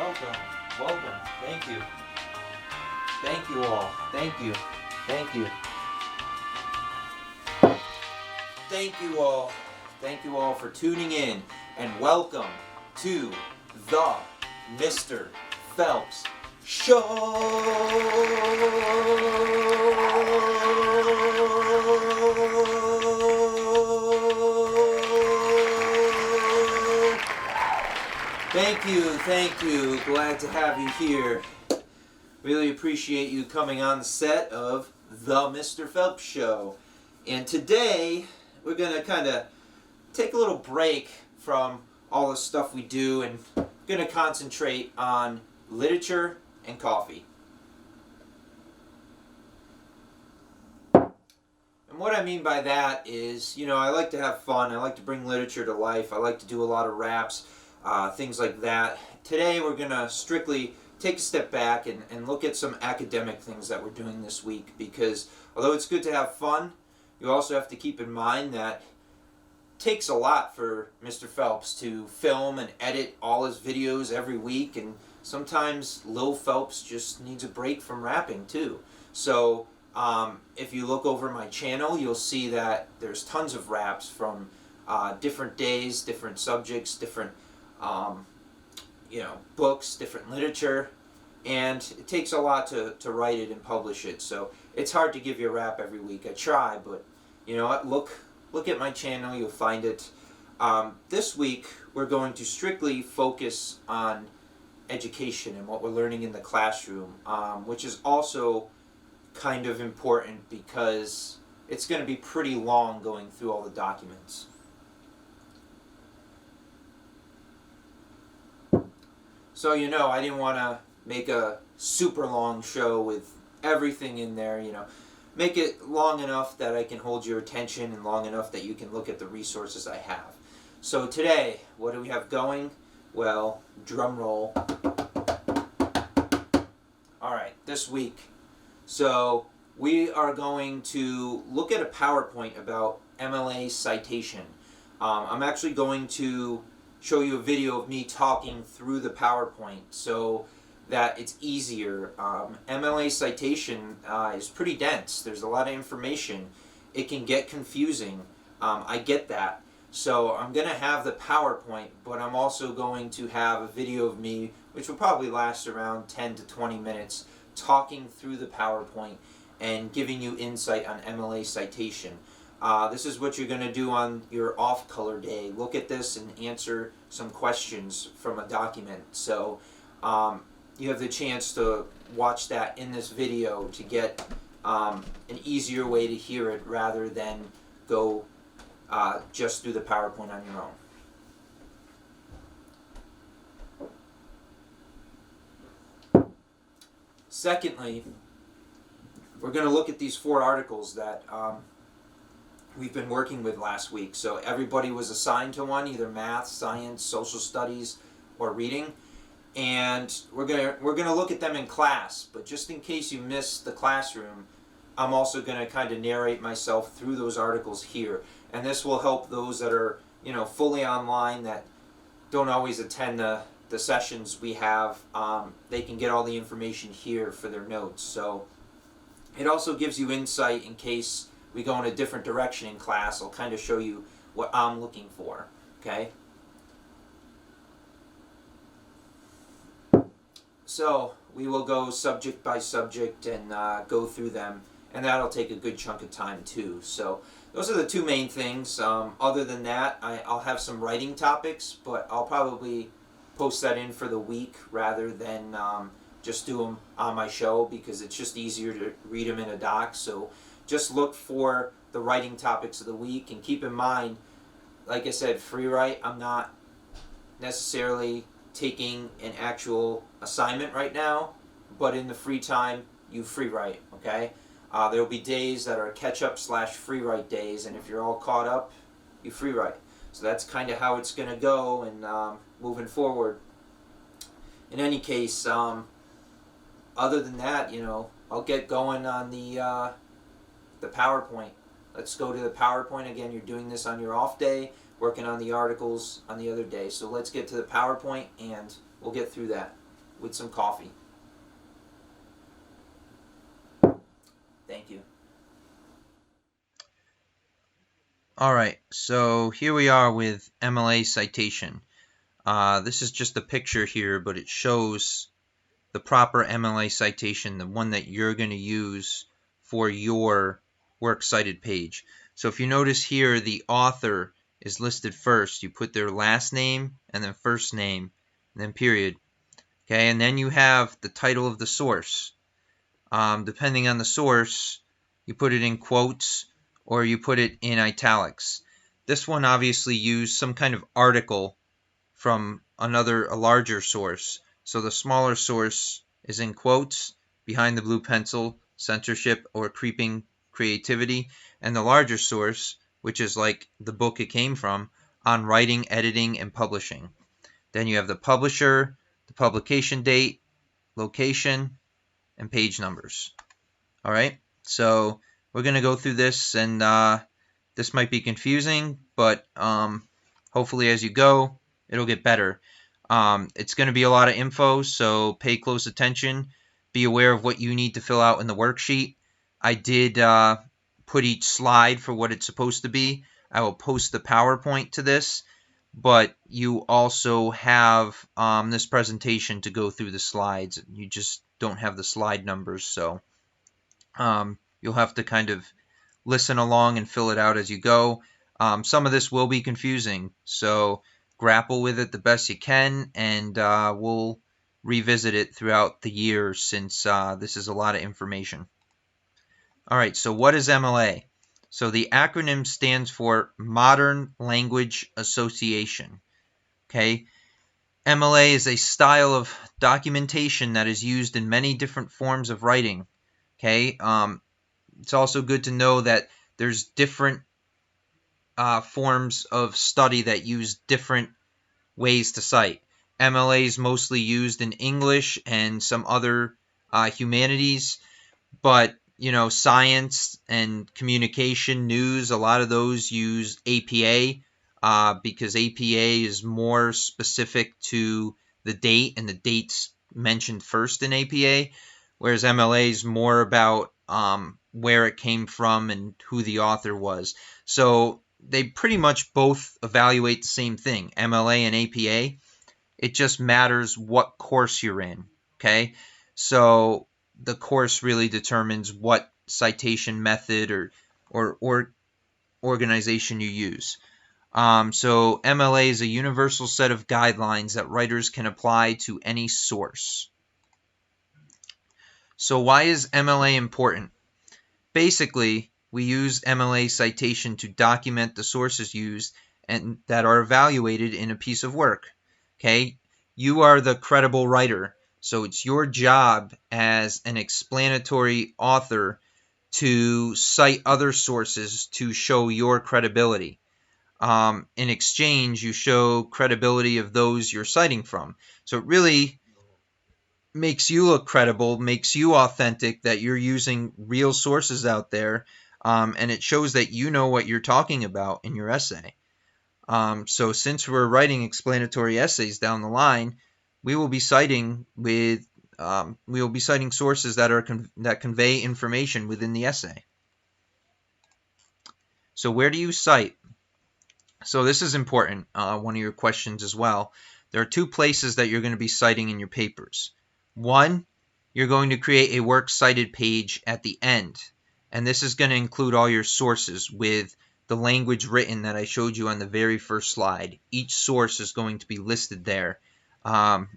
Welcome, welcome. Thank you. Thank you all. Thank you. Thank you. Thank you all. Thank you all for tuning in, and welcome to the Mr. Phelps Show. Thank you. Glad to have you here. Really appreciate you coming on the set of the Mr. Phelps Show. And today, we're going to kind of take a little break from all the stuff we do and going to concentrate on literature and coffee. And what I mean by that is, I like to have fun. I like to bring literature to life. I like to do a lot of raps, things like that. Today we're going to strictly take a step back and look at some academic things that we're doing this week, because although it's good to have fun, you also have to keep in mind that it takes a lot for Mr. Phelps to film and edit all his videos every week, and sometimes Lil Phelps just needs a break from rapping too. So if you look over my channel, you'll see that there's tons of raps from different days, different subjects, different books, different literature, and it takes a lot to write it and publish it. So it's hard to give you a rap every week. I try, but you know what? Look at my channel, you'll find it. This week we're going to strictly focus on education and what we're learning in the classroom, which is also kind of important because it's going to be pretty long going through all the documents. So I didn't want to make a super long show with everything in there, Make it long enough that I can hold your attention and long enough that you can look at the resources I have. So today, what do we have going? Well, drum roll. Alright, this week. So we are going to look at a PowerPoint about MLA citation. I'm actually going to show you a video of me talking through the PowerPoint so that it's easier. MLA citation is pretty dense. There's a lot of information. It can get confusing. I get that. So I'm going to have the PowerPoint, but I'm also going to have a video of me, which will probably last around 10 to 20 minutes, talking through the PowerPoint and giving you insight on MLA citation. This is what you're going to do on your off-color day. Look at this and answer some questions from a document. So you have the chance to watch that in this video to get an easier way to hear it rather than go just through the PowerPoint on your own. Secondly, we're going to look at these 4 articles that we've been working with last week. So everybody was assigned to one, either math, science, social studies, or reading. And we're gonna look at them in class, but just in case you missed the classroom, I'm also gonna kind of narrate myself through those articles here, and this will help those that are fully online that don't always attend the sessions we have. They can get all the information here for their notes. So it also gives you insight in case we go in a different direction in class. I'll kind of show you what I'm looking for. Okay. So we will go subject by subject and go through them, and that'll take a good chunk of time too. So those are the 2 main things. Other than that, I'll have some writing topics, but I'll probably post that in for the week rather than just do them on my show, because it's just easier to read them in a doc. So just look for the writing topics of the week, and keep in mind, like I said, free write. I'm not necessarily taking an actual assignment right now, but in the free time, you free write, okay? There will be days that are catch-up / free write days, and if you're all caught up, you free write. So that's kind of how it's going to go, and moving forward. In any case, other than that, I'll get going on the PowerPoint. Let's go to the PowerPoint. Again, you're doing this on your off day. working on the articles on the other day. So let's get to the PowerPoint and we'll get through that. with some coffee. Thank you. All right, so here we are with MLA citation. This is just a picture here, but it shows the proper MLA citation, the one that you're going to use for your works cited page. So if you notice here, the author is listed first. You put their last name and then first name and then period. Okay, and then you have the title of the source. Depending on the source, you put it in quotes or you put it in italics. This one obviously used some kind of article from a larger source. So the smaller source is in quotes, behind the blue pencil, censorship or creeping creativity, and the larger source, which is like the book it came from, on writing, editing, and publishing. Then you have the publisher, the publication date, location, and page numbers. All right, so we're going to go through this, and this might be confusing, but hopefully as you go, it'll get better. It's going to be a lot of info, so pay close attention. Be aware of what you need to fill out in the worksheet. I did put each slide for what it's supposed to be. I will post the PowerPoint to this, but you also have this presentation to go through the slides. You just don't have the slide numbers, so you'll have to kind of listen along and fill it out as you go. Some of this will be confusing, so grapple with it the best you can, and we'll revisit it throughout the year since this is a lot of information. All right, so what is MLA? So the acronym stands for Modern Language Association. Okay, MLA is a style of documentation that is used in many different forms of writing. Okay, it's also good to know that there's different forms of study that use different ways to cite. MLA is mostly used in English and some other humanities, but science and communication, news, a lot of those use APA because APA is more specific to the date, and the date's mentioned first in APA, whereas MLA is more about where it came from and who the author was. So they pretty much both evaluate the same thing, MLA and APA. It just matters what course you're in, okay? So the course really determines what citation method or organization you use. So MLA is a universal set of guidelines that writers can apply to any source. So why is MLA important? Basically, we use MLA citation to document the sources used and that are evaluated in a piece of work. Okay, you are the credible writer, so it's your job as an explanatory author to cite other sources to show your credibility. In exchange, you show credibility of those you're citing from. So it really makes you look credible, makes you authentic, that you're using real sources out there, and it shows that you know what you're talking about in your essay. So since we're writing explanatory essays down the line, we will be citing sources that convey information within the essay. So where do you cite? So this is important, one of your questions as well. There are two places that you're going to be citing in your papers. One, you're going to create a works cited page at the end, and this is going to include all your sources with the language written that I showed you on the very first slide. Each source is going to be listed there, and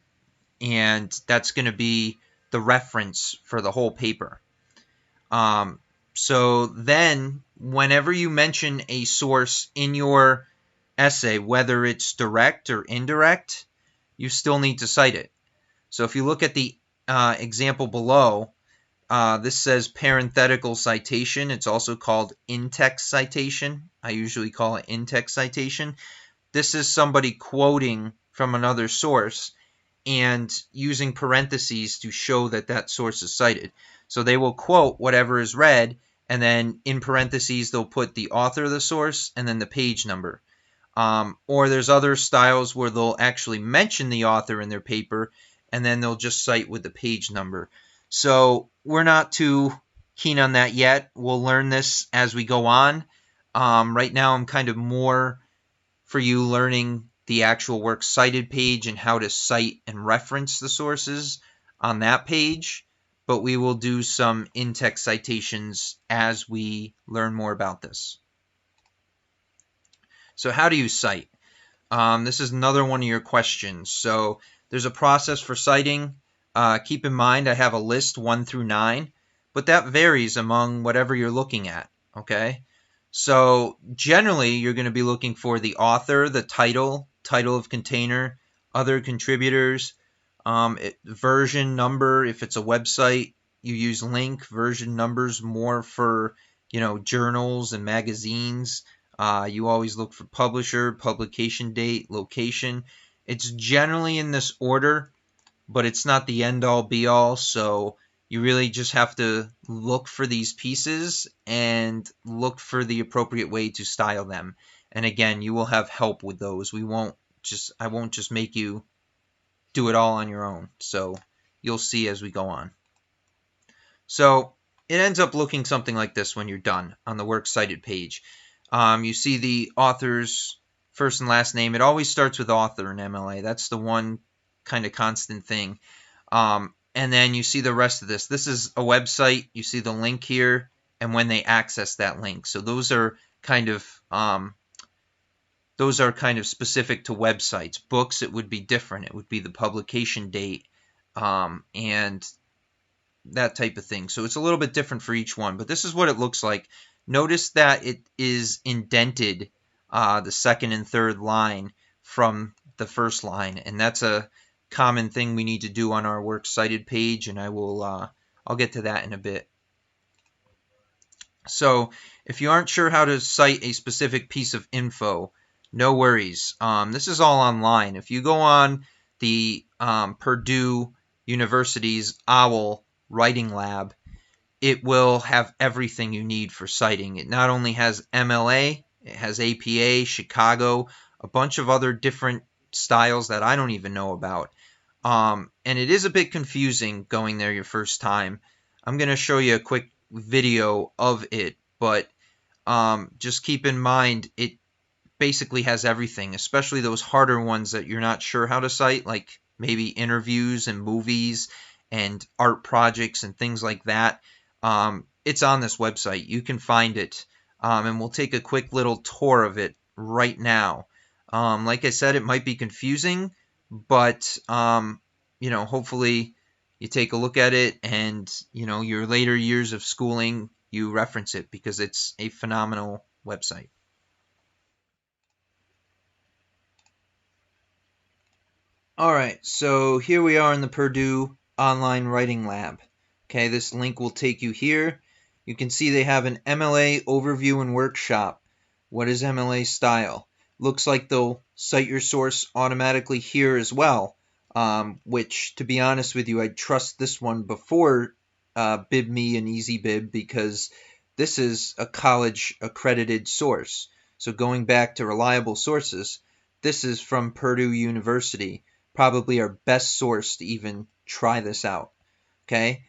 that's going to be the reference for the whole paper. So then, whenever you mention a source in your essay, whether it's direct or indirect, you still need to cite it. So if you look at the example below, this says parenthetical citation. It's also called in-text citation. I usually call it in-text citation. This is somebody quoting from another source and using parentheses to show that that source is cited. So they will quote whatever is read, and then in parentheses they'll put the author of the source and then the page number. Or there's other styles where they'll actually mention the author in their paper and then they'll just cite with the page number. So we're not too keen on that yet. We'll learn this as we go on. Right now I'm kind of more for you learning the actual works cited page and how to cite and reference the sources on that page, but we will do some in-text citations as we learn more about this. So how do you cite? This is another one of your questions. So there's a process for citing. Keep in mind I have a list 1 through 9, but that varies among whatever you're looking at, okay? So generally you're going to be looking for the author, the title of container, other contributors, version number. If it's a website, you use link. Version numbers more for, journals and magazines. You always look for publisher, publication date, location. It's generally in this order, but it's not the end-all be-all, so you really just have to look for these pieces and look for the appropriate way to style them. And again, you will have help with those. I won't just make you do it all on your own. So you'll see as we go on. So it ends up looking something like this when you're done on the works cited page. You see the author's first and last name. It always starts with author in MLA. That's the one kind of constant thing. And then you see the rest of this. This is a website. You see the link here and when they access that link. So those are kind of specific to websites. Books, it would be different. It would be the publication date and that type of thing. So it's a little bit different for each one. But this is what it looks like. Notice that it is indented the second and third line from the first line, and that's a common thing we need to do on our works cited page, and I'll get to that in a bit. So if you aren't sure how to cite a specific piece of info, no worries. This is all online. If you go on the Purdue University's OWL Writing Lab, it will have everything you need for citing. It not only has MLA, it has APA, Chicago, a bunch of other different styles that I don't even know about. And it is a bit confusing going there your first time. I'm going to show you a quick video of it, but just keep in mind it basically has everything, especially those harder ones that you're not sure how to cite, like maybe interviews and movies and art projects and things like that. It's on this website. You can find it, and we'll take a quick little tour of it right now. Like I said, it might be confusing, but hopefully you take a look at it and your later years of schooling, you reference it because it's a phenomenal website. All right, so here we are in the Purdue Online Writing Lab. Okay, this link will take you here. You can see they have an MLA overview and workshop. What is MLA style? Looks like they'll cite your source automatically here as well, which, to be honest with you, I'd trust this one before BibMe and EasyBib because this is a college accredited source. So going back to reliable sources, this is from Purdue University, probably our best source to even try this out. Okay,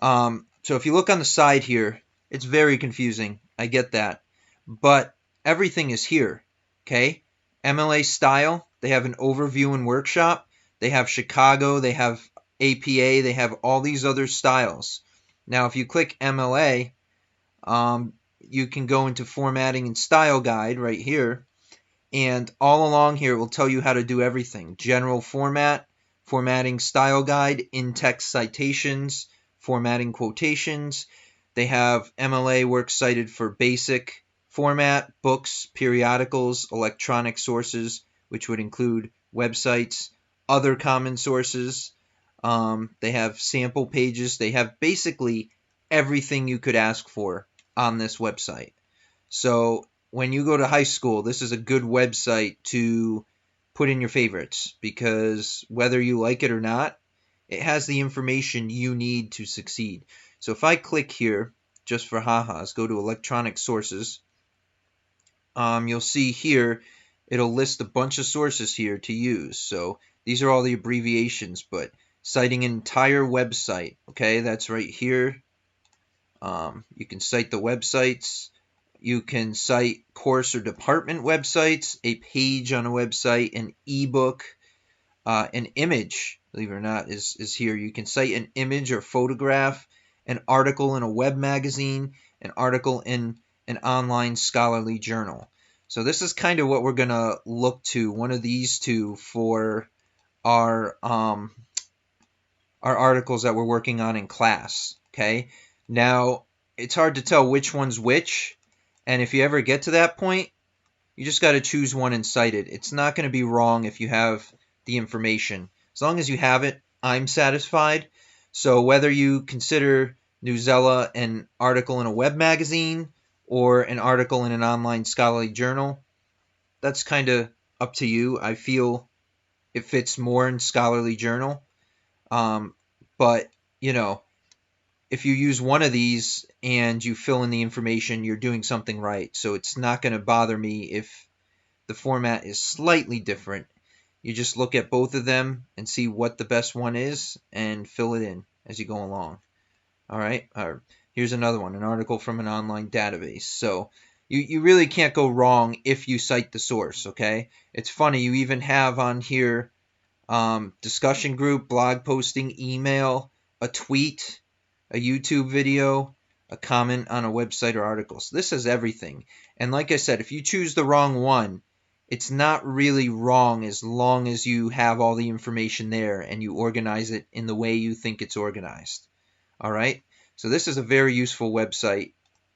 so if you look on the side here, it's very confusing. I get that, but everything is here. Okay, MLA style, they have an overview and workshop. They have Chicago, they have APA, they have all these other styles. Now, if you click MLA, you can go into formatting and style guide right here. And all along here, it will tell you how to do everything. General format, formatting style guide, in-text citations, formatting quotations. They have MLA works cited for basic format, books, periodicals, electronic sources, which would include websites, other common sources. They have sample pages. They have basically everything you could ask for on this website. So when you go to high school, this is a good website to put in your favorites because whether you like it or not, it has the information you need to succeed. So if I click here, just for ha-has, go to electronic sources, you'll see here, it'll list a bunch of sources here to use. So these are all the abbreviations, but citing an entire website. Okay, that's right here. You can cite the websites. You can cite course or department websites, a page on a website, an ebook, an image, believe it or not, is here. You can cite an image or photograph, an article in a web magazine, an article in an online scholarly journal. So this is kind of what we're going to look to, one of these two, for our articles that we're working on in class. Okay, now it's hard to tell which one's which, and if you ever get to that point, you just got to choose one and cite it. It's not going to be wrong if you have the information. As long as you have it, I'm satisfied. So whether you consider Newsella an article in a web magazine or an article in an online scholarly journal, that's kind of up to you. I feel it fits more in scholarly journal. But, you know, if you use one of these and you fill in the information, you're doing something right. So it's not going to bother me if the format is slightly different. You just look at both of them and see what the best one is and fill it in as you go along. All right. Here's another one, an article from an online database. So you really can't go wrong if you cite the source. Okay. It's funny. You even have on here discussion group, blog posting, email, a tweet, a YouTube video, a comment on a website or article. So this is everything. And like I said, if you choose the wrong one, it's not really wrong as long as you have all the information there and you organize it in the way you think it's organized. All right. So this is a very useful website.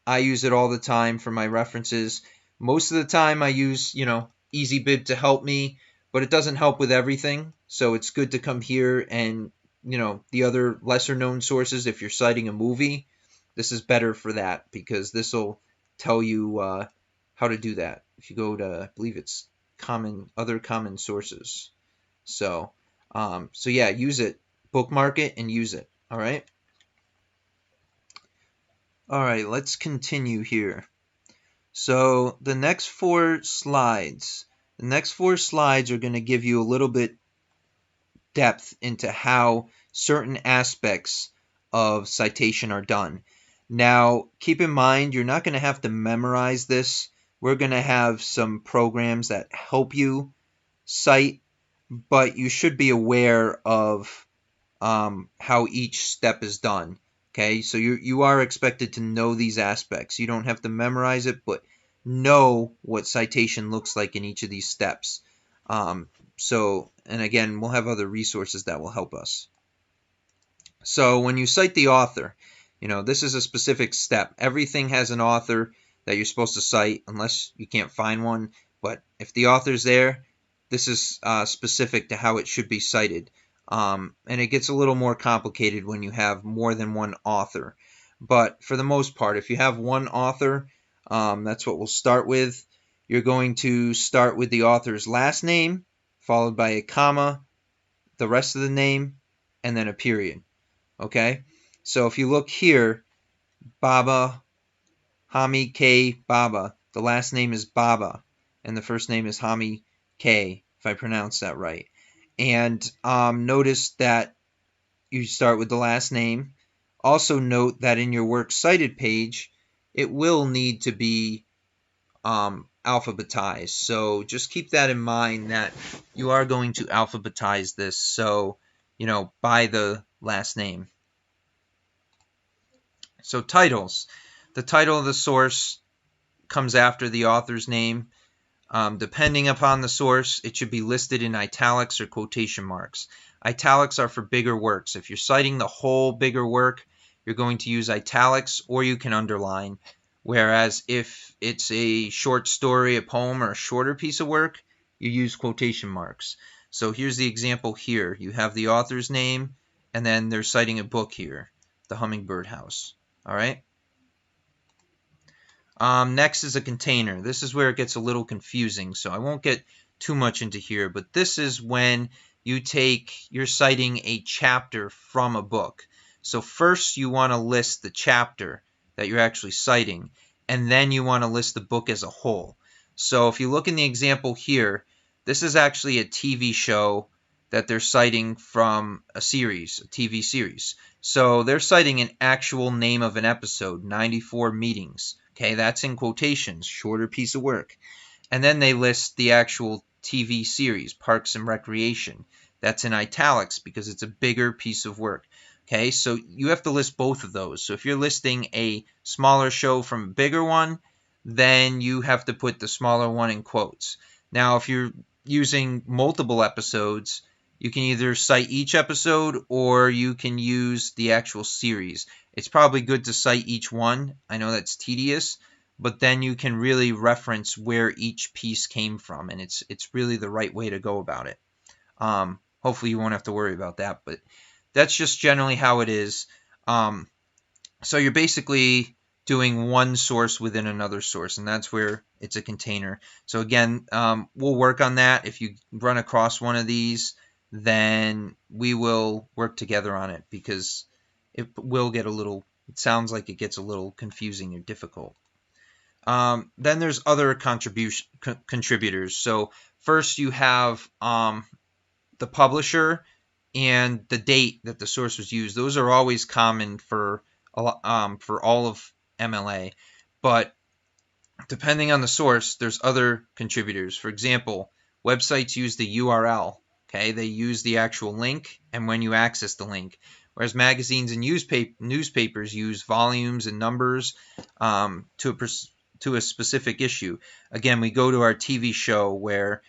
I use it all the time for my references. Most of the time I use, EasyBib to help me, but it doesn't help with everything. So it's good to come here and, the other lesser known sources, if you're citing a movie, this is better for that because this will tell you how to do that. If you go to, I believe it's other common sources. So yeah, use it, bookmark it and use it. All right. All right, let's continue here. So the next four slides are going to give you a little bit depth into how certain aspects of citation are done. Now, keep in mind, you're not going to have to memorize this. We're going to have some programs that help you cite, but you should be aware of how each step is done. Okay, so you are expected to know these aspects. You don't have to memorize it, but know what citation looks like in each of these steps. And again, we'll have other resources that will help us. So when you cite the author, this is a specific step. Everything has an author that you're supposed to cite unless you can't find one. But if the author's there, this is specific to how it should be cited. And it gets a little more complicated when you have more than one author. But for the most part, if you have one author, that's what we'll start with. You're going to start with the author's last name, followed by a comma, the rest of the name, and then a period. Okay? So if you look here, Baba, Hami K. Baba, the last name is Baba, and the first name is Hami K., if I pronounce that right. And notice that you start with the last name. Also note that in your works cited page, it will need to be alphabetized. So just keep that in mind that you are going to alphabetize this. So, by the last name. So titles. The title of the source comes after the author's name. Depending upon the source, it should be listed in italics or quotation marks. Italics are for bigger works. If you're citing the whole bigger work, you're going to use italics, or you can underline. Whereas if it's a short story, a poem, or a shorter piece of work, you use quotation marks. So here's the example here. You have the author's name, and then they're citing a book here, The Hummingbird House. All right? Next is a container. This is where it gets a little confusing, so I won't get too much into here, but this is when you're citing a chapter from a book. So first you want to list the chapter that you're actually citing, and then you want to list the book as a whole. So if you look in the example here, this is actually a TV show that they're citing from a series, a TV series. So they're citing an actual name of an episode, 94 meetings. Okay, that's in quotations, shorter piece of work. And then they list the actual TV series, Parks and Recreation. That's in italics because it's a bigger piece of work. Okay, so you have to list both of those. So if you're listing a smaller show from a bigger one, then you have to put the smaller one in quotes. Now, if you're using multiple episodes, you can either cite each episode or you can use the actual series. It's probably good to cite each one. I know that's tedious, but then you can really reference where each piece came from, and it's really the right way to go about it. Hopefully you won't have to worry about that, but that's just generally how it is. So you're basically doing one source within another source, and that's where it's a container. So again, we'll work on that. If you run across one of these, then we will work together on it, because it will get it sounds like it gets a little confusing or difficult. Then there's other contributors. So first you have the publisher and the date that the source was used. Those are always common for all of MLA, but depending on the source, there's other contributors. For example, websites use the URL. Okay, they use the actual link and when you access the link. Whereas magazines and newspapers use volumes and numbers to a specific issue. Again, we go to our TV show where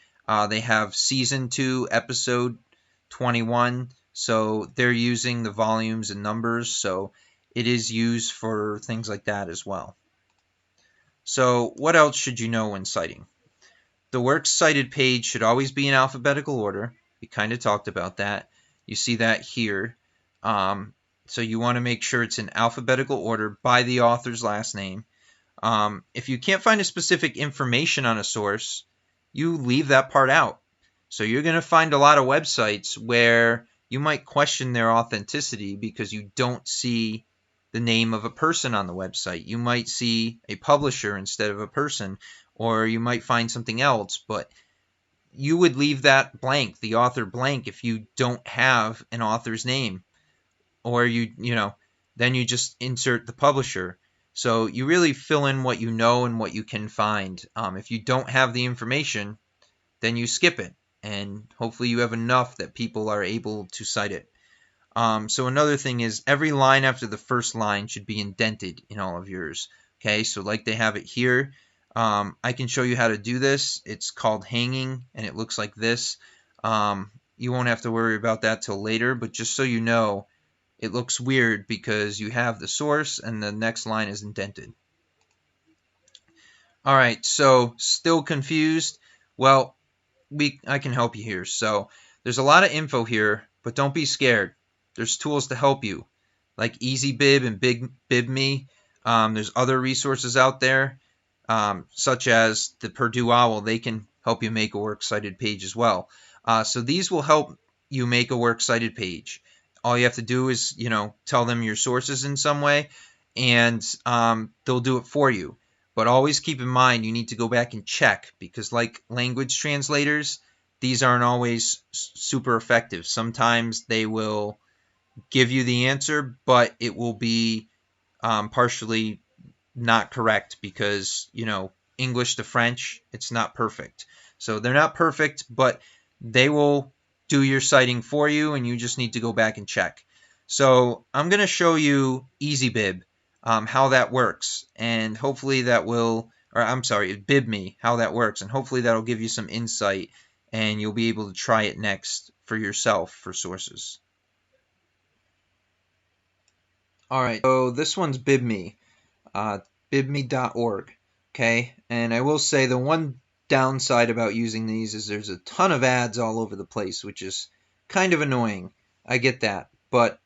they have season 2, episode 21. So they're using the volumes and numbers. So it is used for things like that as well. So what else should you know when citing? The works cited page should always be in alphabetical order. We kind of talked about that. You see that here. So you want to make sure it's in alphabetical order by the author's last name. If you can't find a specific information on a source, you leave that part out. So you're going to find a lot of websites where you might question their authenticity because you don't see the name of a person on the website. You might see a publisher instead of a person, or you might find something else, but you would leave that blank, the author blank, if you don't have an author's name, or then you just insert the publisher. So you really fill in what you know and what you can find. If you don't have the information, then you skip it, and hopefully you have enough that people are able to cite it. So another thing is every line after the first line should be indented in all of yours. Okay, so like they have it here. I can show you how to do this. It's called hanging, and it looks like this. You won't have to worry about that till later, but just so you know, it looks weird because you have the source and the next line is indented. All right, so still confused? Well, I can help you here. So there's a lot of info here, but don't be scared. There's tools to help you, like EasyBib and BibMe. There's other resources out there, such as the Purdue OWL. They can help you make a works cited page as well. So these will help you make a works cited page. All you have to do is, tell them your sources in some way, and they'll do it for you. But always keep in mind, you need to go back and check, because like language translators, these aren't always super effective. Sometimes they will give you the answer, but it will be partially not correct because, English to French, it's not perfect. So they're not perfect, but they will do your citing for you, and you just need to go back and check. So I'm going to show you EasyBib, how that works, and hopefully that will, BibMe, how that works, and hopefully that'll give you some insight, and you'll be able to try it next for yourself for sources. All right, so this one's BibMe, bibme.org, okay? And I will say the one downside about using these is there's a ton of ads all over the place, which is kind of annoying. I get that, but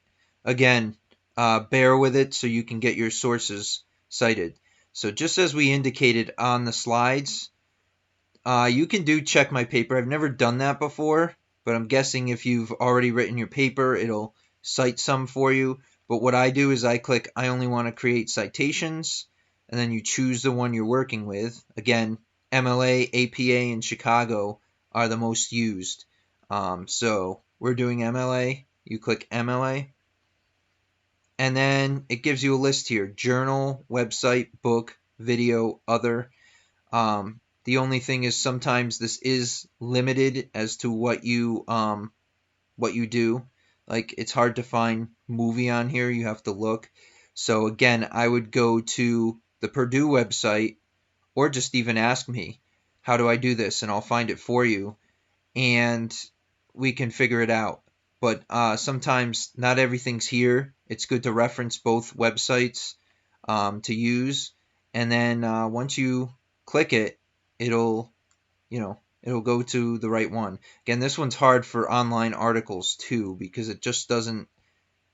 again, bear with it so you can get your sources cited. So just as we indicated on the slides, you can do check my paper. I've never done that before, but I'm guessing if you've already written your paper, it'll cite some for you. But what I do is I click I only want to create citations, and then you choose the one you're working with. Again, MLA, APA, and Chicago are the most used. So we're doing MLA. You click MLA, and then it gives you a list here: journal, website, book, video, other. The only thing is sometimes this is limited as to what you do. Like it's hard to find movie on here. You have to look. So again, I would go to the Purdue website or just even ask me, how do I do this? And I'll find it for you and we can figure it out. But sometimes not everything's here. It's good to reference both websites to use. And then once you click it, it'll, it'll go to the right one. Again, this one's hard for online articles too because it doesn't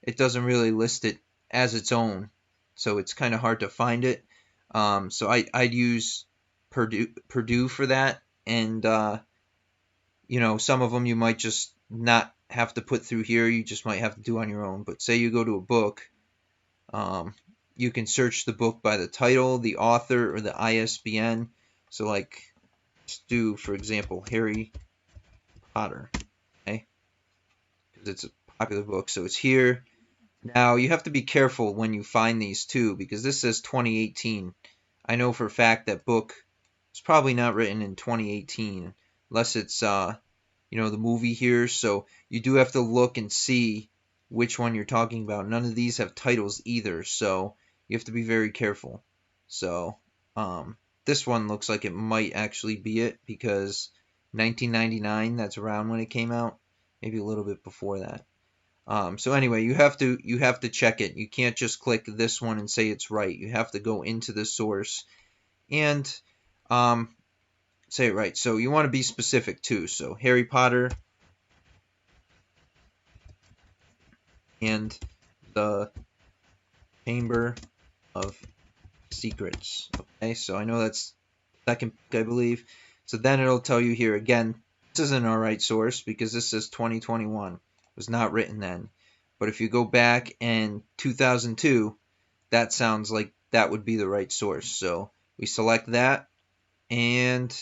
really list it as its own. So it's kind of hard to find it. So I'd use Purdue for that. And some of them you might just not have to put through here. You just might have to do on your own. But say you go to a book, you can search the book by the title, the author, or the ISBN. So like, let's do, for example, Harry Potter, okay? Because it's a popular book, so it's here. Now, you have to be careful when you find these too, because this says 2018. I know for a fact that book is probably not written in 2018, unless it's the movie here. So you do have to look and see which one you're talking about. None of these have titles either, so you have to be very careful. So this one looks like it might actually be it because 1999, that's around when it came out, maybe a little bit before that. So anyway, you have to check it. You can't just click this one and say it's right. You have to go into the source and say it right. So you want to be specific too. So Harry Potter and the Chamber of Secrets. Okay, so I know that's the second book, I believe. So then it'll tell you here again, this isn't our right source because this says 2021. It was not written then. But if you go back in 2002, that sounds like that would be the right source. So we select that and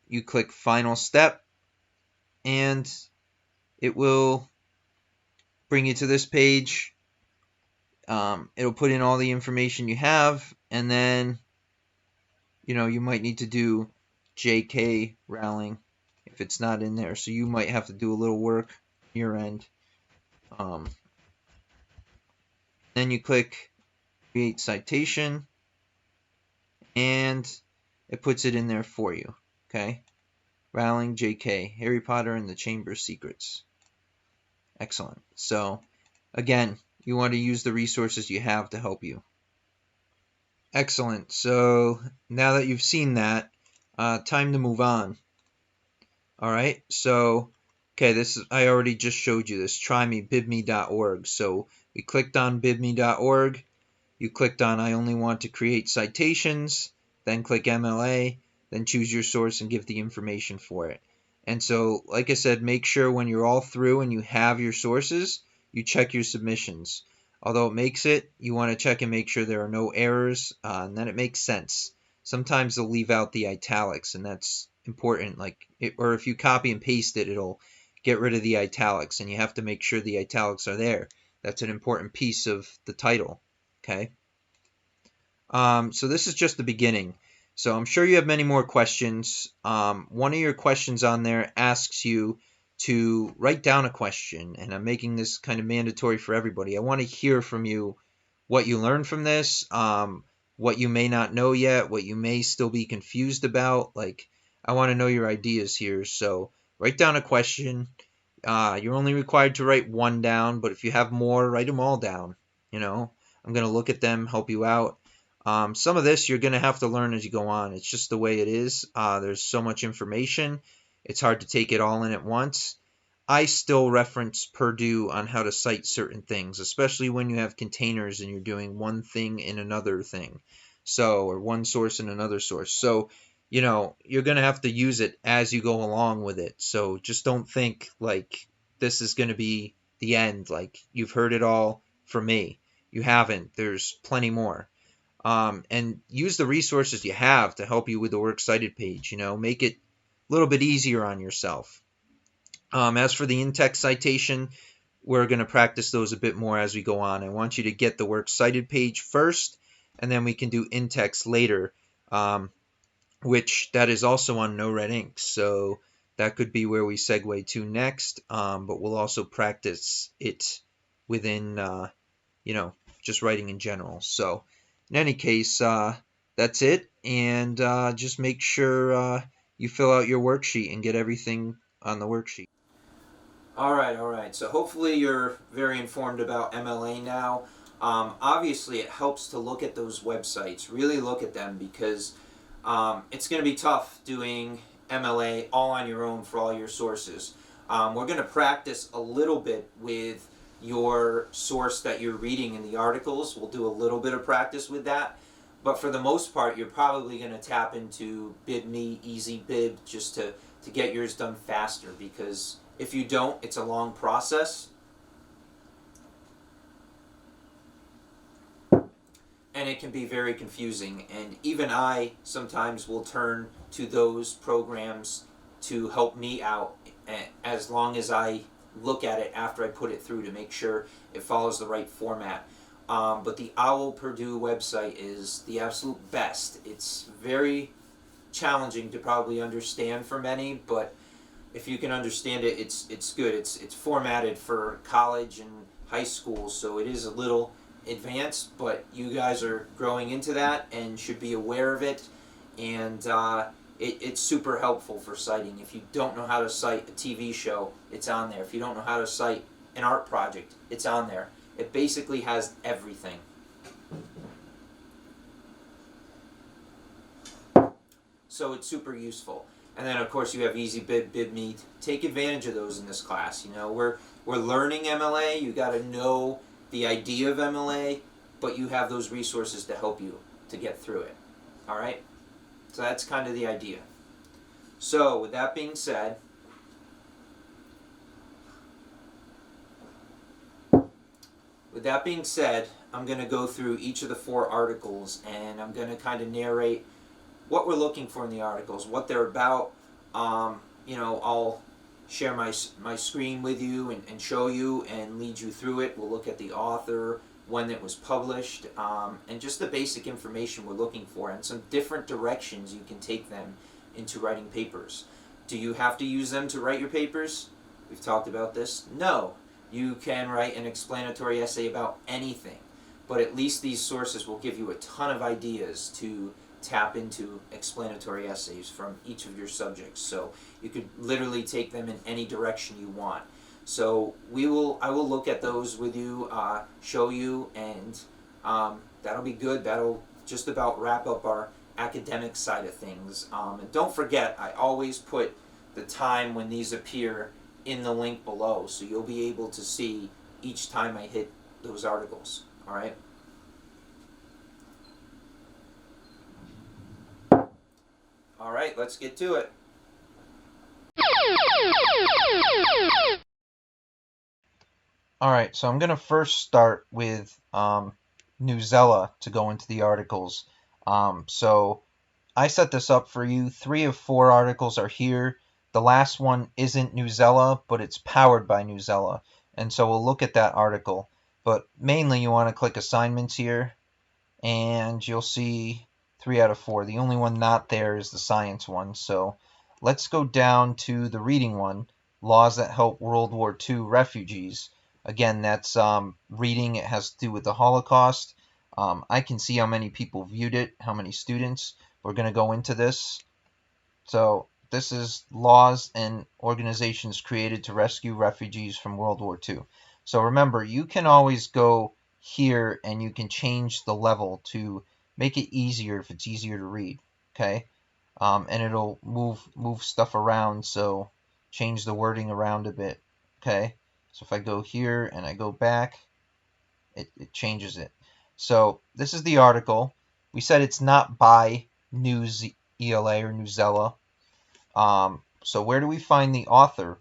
you click final step and it will bring you to this page. It'll put in all the information you have, and then you might need to do JK Rowling if it's not in there. So you might have to do a little work on your end. Then you click create citation, and it puts it in there for you. Okay, Rowling, JK, Harry Potter and the Chamber of Secrets. Excellent. So again, you want to use the resources you have to help you. Excellent. So now that you've seen that, time to move on. All right. So, okay, I already just showed you this. Try me, bibme.org. So we clicked on bibme.org. You clicked on I only want to create citations. Then click MLA. Then choose your source and give the information for it. And so, like I said, make sure when you're all through and you have your sources, you check your submissions. Although it makes it, you want to check and make sure there are no errors, and then it makes sense. Sometimes they'll leave out the italics, and that's important. Or if you copy and paste it, it'll get rid of the italics, and you have to make sure the italics are there. That's an important piece of the title. Okay. So this is just the beginning. So I'm sure you have many more questions. One of your questions on there asks you to write down a question, and I'm making this kind of mandatory for everybody. I want to hear from you what you learned from this, what you may not know yet, what you may still be confused about. I want to know your ideas here. So write down a question. You're only required to write one down, but if you have more, write them all down. I'm going to look at them, help you out. Some of this you're going to have to learn as you go on. It's just the way it is. There's so much information. It's hard to take it all in at once. I still reference Purdue on how to cite certain things, especially when you have containers and you're doing one thing in another thing. Or one source in another source. So, you're going to have to use it as you go along with it. So just don't think this is going to be the end. You've heard it all from me. You haven't. There's plenty more. And use the resources you have to help you with the Works Cited page. Make it a little bit easier on yourself. As for the in-text citation, we're going to practice those a bit more as we go on. I want you to get the works cited page first, and then we can do in-text later, which that is also on no red ink. So that could be where we segue to next, but we'll also practice it within, just writing in general. So in any case, that's it, and just make sure you fill out your worksheet and get everything on the worksheet. All right. So hopefully you're very informed about MLA now. Obviously, it helps to look at those websites, really look at them, because it's going to be tough doing MLA all on your own for all your sources. We're going to practice a little bit with your source that you're reading in the articles. We'll do a little bit of practice with that. But for the most part, you're probably going to tap into BibMe, EasyBib, just to get yours done faster, because if you don't, it's a long process. And it can be very confusing. And even I sometimes will turn to those programs to help me out, as long as I look at it after I put it through to make sure it follows the right format. But the Owl Purdue website is the absolute best. It's very challenging to probably understand for many, but if you can understand it, it's good. It's formatted for college and high school, so it is a little advanced, but you guys are growing into that and should be aware of it. And it's super helpful for citing. If you don't know how to cite a TV show, it's on there. If you don't know how to cite an art project, it's on there. It basically has everything. So it's super useful. And then of course you have EasyBib, BibMe. Take advantage of those in this class. We're learning MLA. You got to know the idea of MLA, but you have those resources to help you to get through it. All right? So that's kind of the idea. So with that being said, I'm going to go through each of the 4 articles, and I'm going to kind of narrate what we're looking for in the articles, what they're about. I'll share my screen with you and show you and lead you through it. We'll look at the author, when it was published, and just the basic information we're looking for, and some different directions you can take them into writing papers. Do you have to use them to write your papers? We've talked about this. No. You can write an explanatory essay about anything, but at least these sources will give you a ton of ideas to tap into explanatory essays from each of your subjects. So you could literally take them in any direction you want. So I will look at those with you, show you, and that'll be good. That'll just about wrap up our academic side of things. And don't forget, I always put the time when these appear in the link below, so you'll be able to see each time I hit those articles. All right? All right, let's get to it. All right, so I'm going to first start with Newsella to go into the articles. So I set this up for you. 3 of 4 articles are here. The last one isn't Newsella, but it's powered by Newsella. And so we'll look at that article. But mainly you want to click Assignments here, and you'll see 3 out of 4. The only one not there is the science one. So let's go down to the reading one, Laws That Help World War II Refugees. Again, that's reading. It has to do with the Holocaust. I can see how many people viewed it, how many students. We're going to go into this. So this is laws and organizations created to rescue refugees from World War II. So remember, you can always go here and you can change the level to make it easier if it's easier to read. Okay, and it'll move stuff around. So change the wording around a bit. Okay, so if I go here and I go back, it changes it. So this is the article. We said it's not by News ELA or Newsella. So where do we find the author?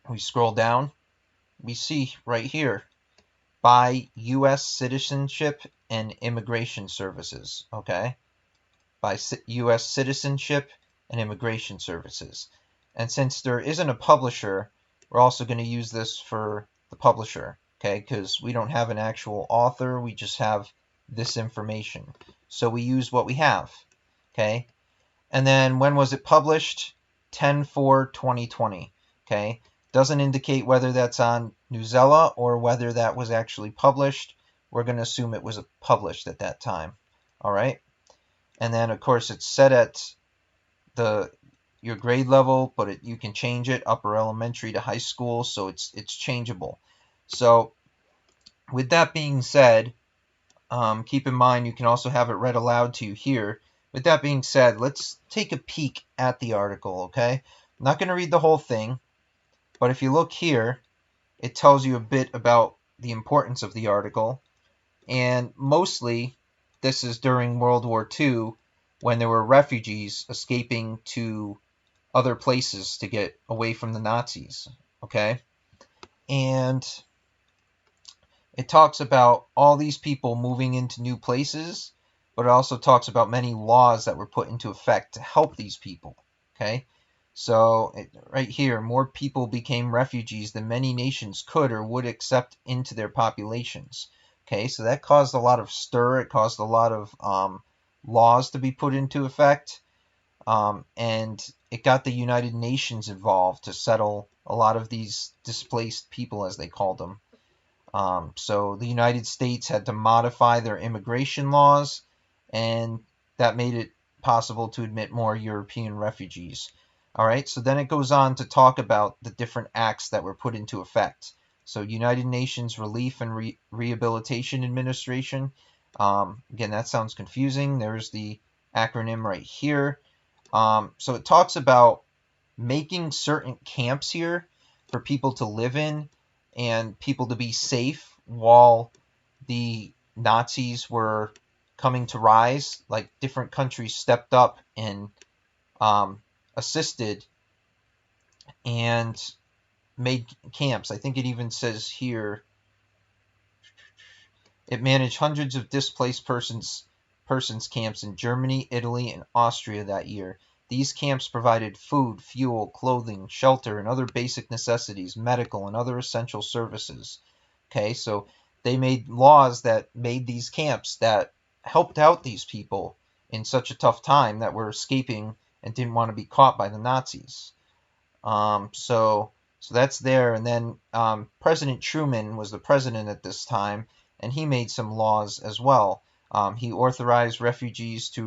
We scroll down. We see right here, by U.S. Citizenship and Immigration Services. Okay, by U.S. Citizenship and Immigration Services. And since there isn't a publisher, we're also going to use this for the publisher, okay? Because we don't have an actual author, we just have this information. So we use what we have, okay? And then when was it published? 10/4/2020, okay? Doesn't indicate whether that's on Newsela or whether that was actually published. We're going to assume it was published at that time, all right? And then, of course, it's set at your grade level, but you can change it upper elementary to high school, so it's changeable. So with that being said, keep in mind you can also have it read aloud to you here. With that being said, let's take a peek at the article, okay? I'm not going to read the whole thing, but if you look here, it tells you a bit about the importance of the article, and mostly this is during World War II when there were refugees escaping to other places to get away from the Nazis, okay? And it talks about all these people moving into new places, but it also talks about many laws that were put into effect to help these people, okay? So right here, more people became refugees than many nations could or would accept into their populations. Okay, so that caused a lot of stir. It caused a lot of laws to be put into effect. And it got the United Nations involved to settle a lot of these displaced people, as they called them. So the United States had to modify their immigration laws, and that made it possible to admit more European refugees. All right, so then it goes on to talk about the different acts that were put into effect. So United Nations Relief and Rehabilitation Administration. Again, that sounds confusing. There's the acronym right here. So it talks about making certain camps here for people to live in and people to be safe while the Nazis were coming to rise. Like different countries stepped up and assisted and made camps. I think it even says here it managed hundreds of displaced persons camps in Germany, Italy, and Austria that year. These camps provided food, fuel, clothing, shelter, and other basic necessities, medical, and other essential services. Okay, so they made laws that made these camps that helped out these people in such a tough time that were escaping and didn't want to be caught by the Nazis. So that's there. And then President Truman was the president at this time, and he made some laws as well. He authorized refugees to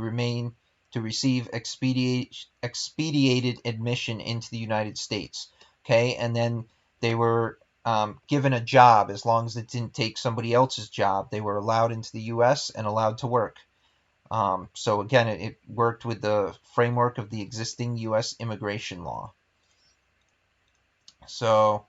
receive expedited admission into the United States. Okay, and then they were given a job as long as it didn't take somebody else's job. They were allowed into the U.S. and allowed to work. So again, it worked with the framework of the existing U.S. immigration law. So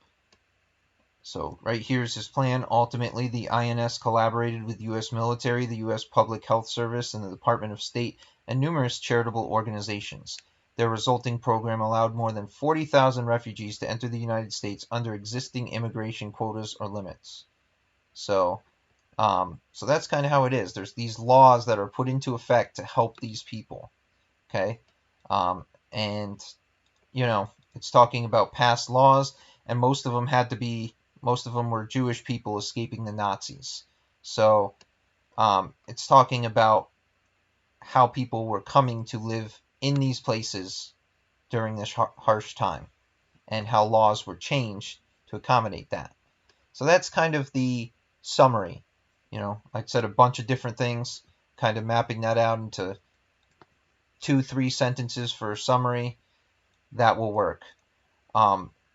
right here's his plan. Ultimately, the INS collaborated with the U.S. military, the U.S. Public Health Service, and the Department of State, and numerous charitable organizations. Their resulting program allowed more than 40,000 refugees to enter the United States under existing immigration quotas or limits. So that's kind of how it is. There's these laws that are put into effect to help these people. Okay, and it's talking about past laws, and most of them were Jewish people escaping the Nazis. So it's talking about how people were coming to live in these places during this harsh time and how laws were changed to accommodate that. So that's kind of the summary. I said a bunch of different things, kind of mapping that out into 2-3 sentences for a summary. That will work.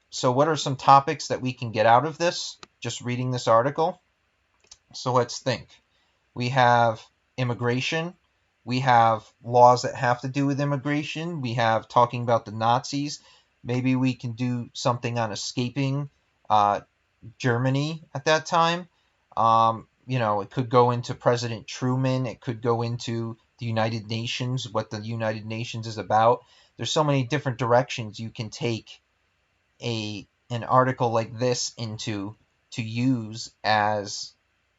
So what are some topics that we can get out of this, just reading this article? So let's think. We have immigration. We have laws that have to do with immigration. We have talking about the Nazis. Maybe we can do something on escaping Germany at that time. It could go into President Truman. It could go into the United Nations, what the United Nations is about. There's so many different directions you can take an article like this into to use as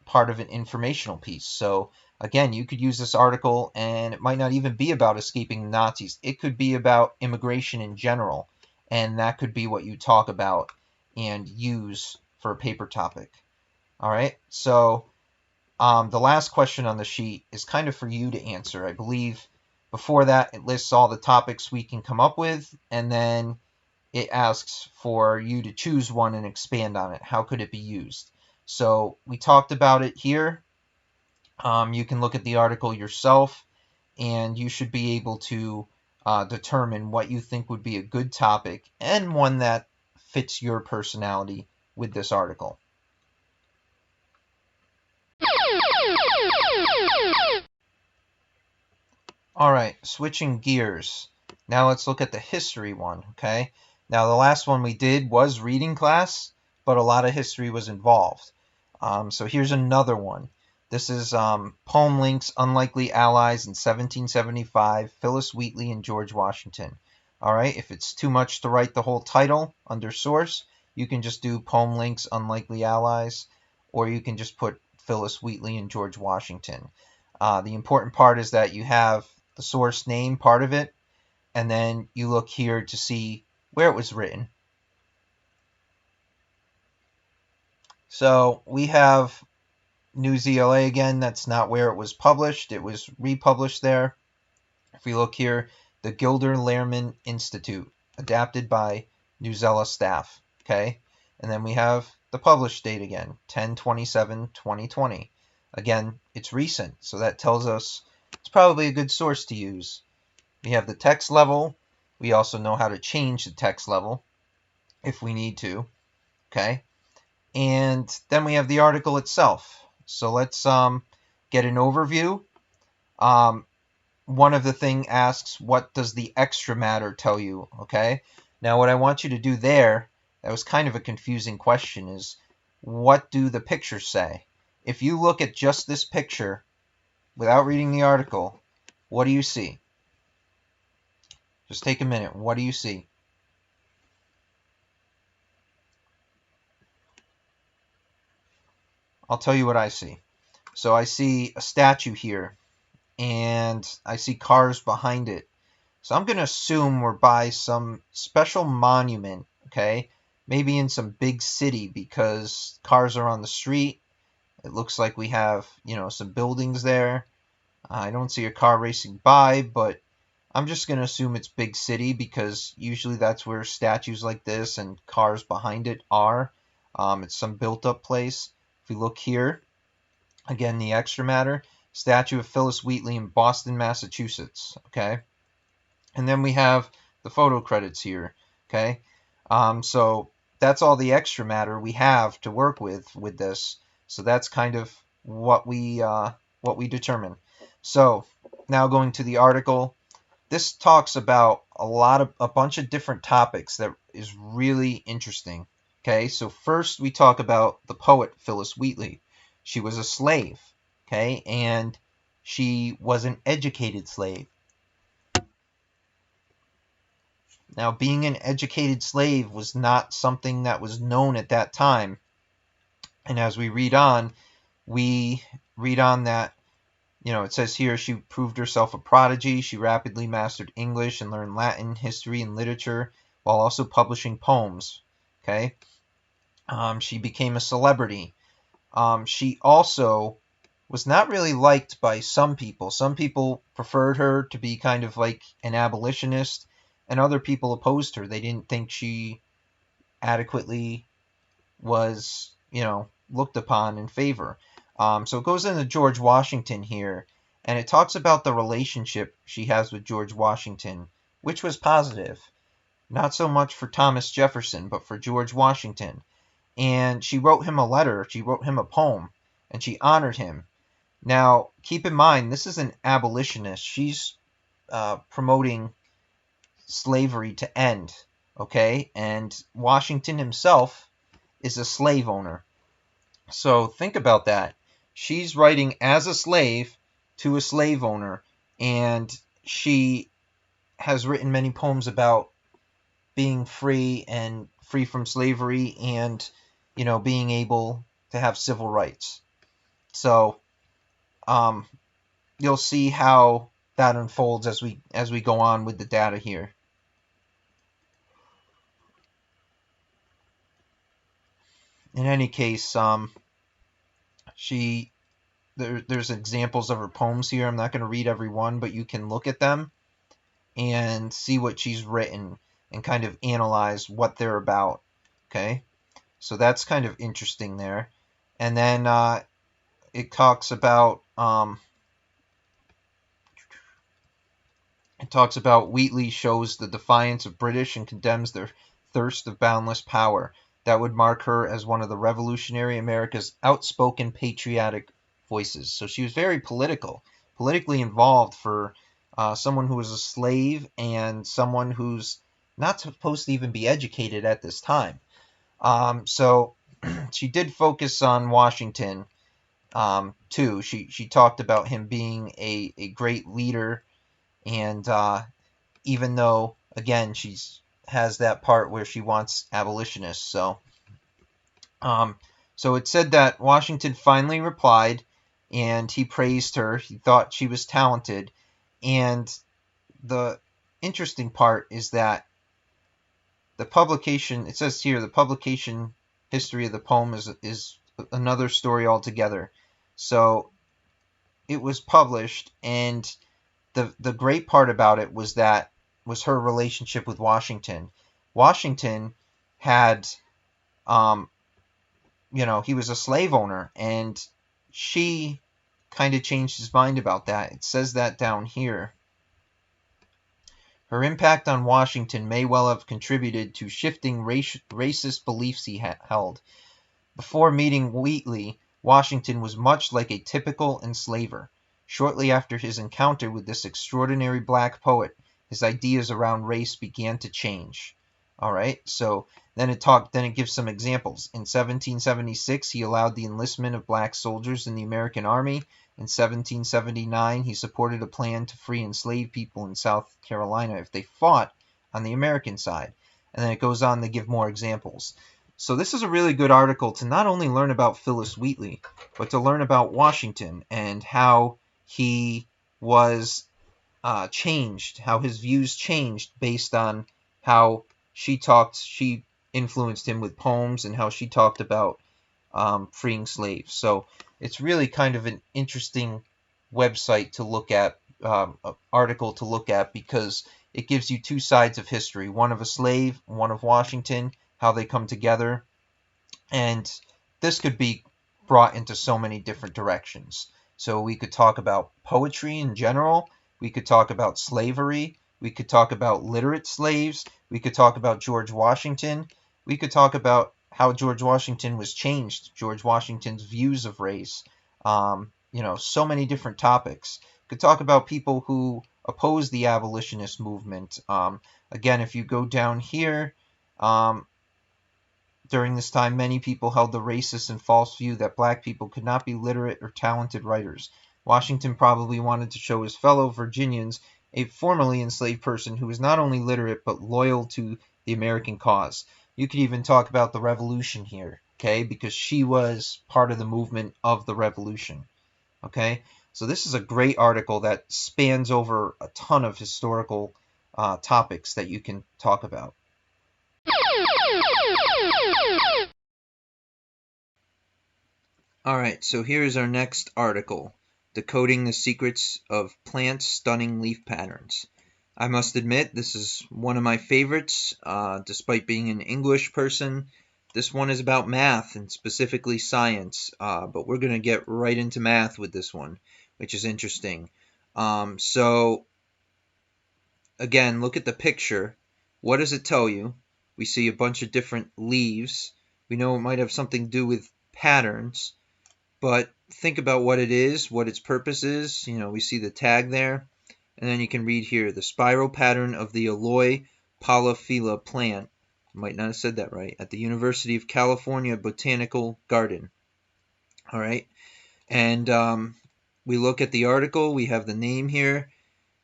part of an informational piece. So again, you could use this article and it might not even be about escaping the Nazis. It could be about immigration in general and that could be what you talk about and use for a paper topic. All right, so the last question on the sheet is kind of for you to answer. I believe before that it lists all the topics we can come up with, and then it asks for you to choose one and expand on it. How could it be used? So we talked about it here. You can look at the article yourself, and you should be able to determine what you think would be a good topic and one that fits your personality with this article. All right, switching gears. Now let's look at the history one, okay? Now the last one we did was reading class, but a lot of history was involved. So here's another one. This is Poem Links, Unlikely Allies in 1775, Phyllis Wheatley and George Washington. All right, if it's too much to write the whole title under source, you can just do Poem Links, Unlikely Allies, or you can just put Phyllis Wheatley and George Washington. The important part is that you have the source name part of it, and then you look here to see where it was written. So we have New ZLA again. That's not where it was published. It was republished there. If we look here, the Gilder Lehrman Institute, adapted by New Zella staff. Okay, and then we have the published date again, 10/27/2020. Again, it's recent, so that tells us it's probably a good source to use. We have the text level. We also know how to change the text level if we need to. Okay, and then we have the article itself. So let's get an overview. One of the thing asks, what does the extra matter tell you? Okay, now what I want you to do there, that was kind of a confusing question, is what do the pictures say? If you look at just this picture without reading the article, what do you see? Just take a minute. What do you see? I'll tell you what I see. So I see a statue here, and I see cars behind it. So I'm going to assume we're by some special monument, okay? Maybe in some big city because cars are on the street. It looks like we have, some buildings there. I don't see a car racing by, but I'm just going to assume it's big city because usually that's where statues like this and cars behind it are. It's some built up place. If we look here, again, the extra matter, statue of Phyllis Wheatley in Boston, Massachusetts. Okay. And then we have the photo credits here. Okay. So that's all the extra matter we have to work with this. So that's kind of what we determine. So now going to the article. This talks about a bunch of different topics that is really interesting. Okay, so first we talk about the poet Phyllis Wheatley. She was a slave, okay, and she was an educated slave. Now, being an educated slave was not something that was known at that time. And as we read on that it says here she proved herself a prodigy. She rapidly mastered English and learned Latin, history, and literature while also publishing poems. Okay, she became a celebrity. She also was not really liked by some people. Some people preferred her to be kind of like an abolitionist, and other people opposed her. They didn't think she adequately was, looked upon in favor. So it goes into George Washington here, and it talks about the relationship she has with George Washington, which was positive. Not so much for Thomas Jefferson, but for George Washington. And she wrote him a letter, she wrote him a poem, and she honored him. Now, keep in mind, this is an abolitionist. She's promoting slavery to end, okay? And Washington himself is a slave owner. So think about that. She's writing as a slave to a slave owner, and she has written many poems about being free and free from slavery and, being able to have civil rights. So you'll see how that unfolds as we go on with the data here. in any case, there's examples of her poems here. I'm not going to read every one, but you can look at them and see what she's written and kind of analyze what they're about. Okay, so that's kind of interesting there. And then it talks about Wheatley shows the defiance of British and condemns their thirst of boundless power. That would mark her as one of the revolutionary America's outspoken patriotic voices. So she was very politically involved for someone who was a slave and someone who's not supposed to even be educated at this time. So she did focus on Washington too. She talked about him being a great leader, and even though, again, she's has that part where she wants abolitionists. So it said that Washington finally replied, and he praised her. He thought she was talented, and the interesting part is that the publication, it says here, the publication history of the poem is another story altogether. So it was published, and the great part about it was her relationship with Washington. Washington had, he was a slave owner, and she kind of changed his mind about that. It says that down here. Her impact on Washington may well have contributed to shifting racist beliefs he held. Before meeting Wheatley, Washington was much like a typical enslaver. Shortly after his encounter with this extraordinary black poet, his ideas around race began to change. All right, so then it gives some examples. In 1776, he allowed the enlistment of black soldiers in the American Army. In 1779, he supported a plan to free enslaved people in South Carolina if they fought on the American side. And then it goes on to give more examples. So this is a really good article to not only learn about Phillis Wheatley, but to learn about Washington and how he was changed, how his views changed based on how she influenced him with poems and how she talked about freeing slaves. So it's really kind of an interesting website to look at, article to look at, because it gives you two sides of history, one of a slave, one of Washington, how they come together. And this could be brought into so many different directions. So we could talk about poetry in general. We could talk about slavery. We could talk about literate slaves. We could talk about George Washington. We could talk about how George Washington was changed, George Washington's views of race. So many different topics. We could talk about people who opposed the abolitionist movement. Again, if you go down here, during this time, many people held the racist and false view that black people could not be literate or talented writers. Washington probably wanted to show his fellow Virginians a formerly enslaved person who was not only literate but loyal to the American cause. You could even talk about the Revolution here, okay, because she was part of the movement of the Revolution, okay? So this is a great article that spans over a ton of historical topics that you can talk about. Alright, so here's our next article, Decoding the Secrets of Plants' Stunning Leaf Patterns. I must admit, this is one of my favorites, despite being an English person. This one is about math, and specifically science, but we're going to get right into math with this one, which is interesting. So, again, look at the picture. What does it tell you? We see a bunch of different leaves. We know it might have something to do with patterns. But think about what it is, what its purpose is. We see the tag there. And then you can read here, the spiral pattern of the Aloe polyphylla plant. I might not have said that right. At the University of California Botanical Garden. All right. And we look at the article. We have the name here.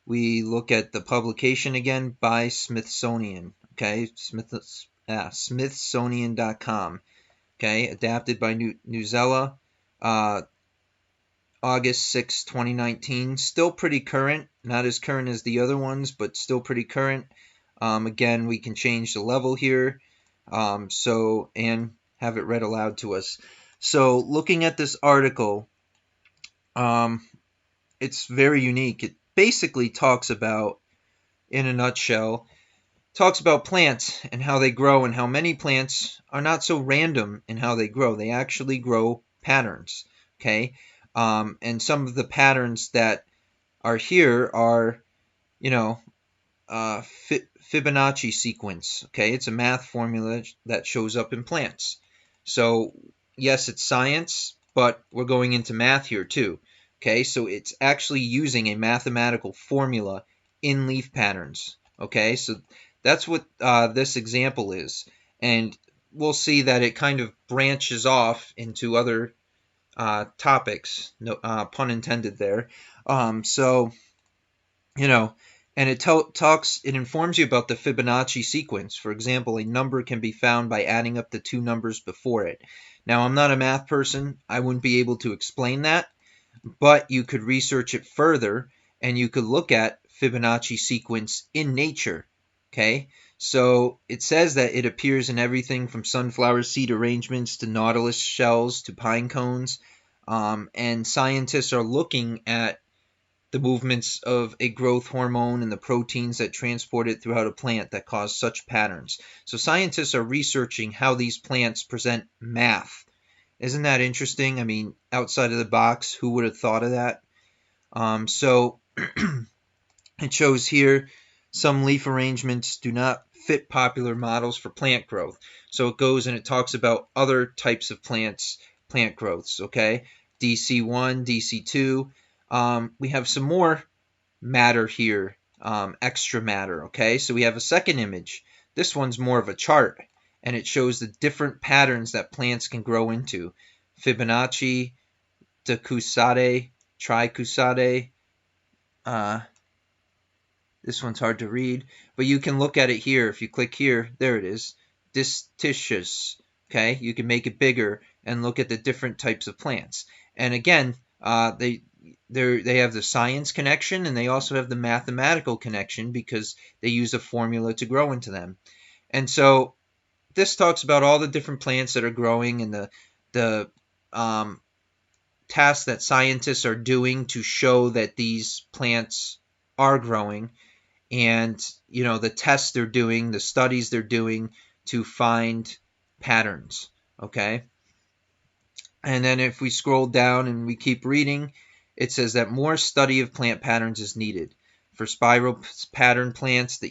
We look at the publication again by Smithsonian. Okay. Smithsonian.com. Okay. Adapted by Newsella. August 6, 2019. Still pretty current. Not as current as the other ones, but still pretty current. Again, we can change the level here. And have it read aloud to us. So looking at this article, it's very unique. It basically talks about, in a nutshell, talks about plants and how they grow, and how many plants are not so random in how they grow. They actually grow patterns, okay? And some of the patterns that are here are, you know, Fibonacci sequence, okay? It's a math formula that shows up in plants. So, yes, it's science, but we're going into math here too, okay? So it's actually using a mathematical formula in leaf patterns, okay? So that's what this example is. And we'll see that it kind of branches off into other topics, no pun intended there. So, you know, and it informs you about the Fibonacci sequence. For example, a number can be found by adding up the two numbers before it. Now, I'm not a math person. I wouldn't be able to explain that, but you could research it further and you could look at Fibonacci sequence in nature. Okay, so it says that it appears in everything from sunflower seed arrangements to nautilus shells to pine cones, and scientists are looking at the movements of a growth hormone and the proteins that transport it throughout a plant that cause such patterns. So scientists are researching how these plants present math. Isn't that interesting? I mean, outside of the box, who would have thought of that? So it shows here some leaf arrangements do not fit popular models for plant growth. So it goes and it talks about other types of plants, plant growths, okay? DC1, DC2. We have some more matter here, extra matter, okay? So we have a second image. This one's more of a chart, and it shows the different patterns that plants can grow into. Fibonacci, decussate, tricussate. This one's hard to read, but you can look at it here. If you click here, there it is. Distitious, okay? You can make it bigger and look at the different types of plants. And again, they have the science connection, and they also have the mathematical connection because they use a formula to grow into them. And so this talks about all the different plants that are growing and the tasks that scientists are doing to show that these plants are growing, and the tests they're doing, the studies they're doing to find patterns, okay? And then if we scroll down and we keep reading, it says that more study of plant patterns is needed. For spiral pattern plants, the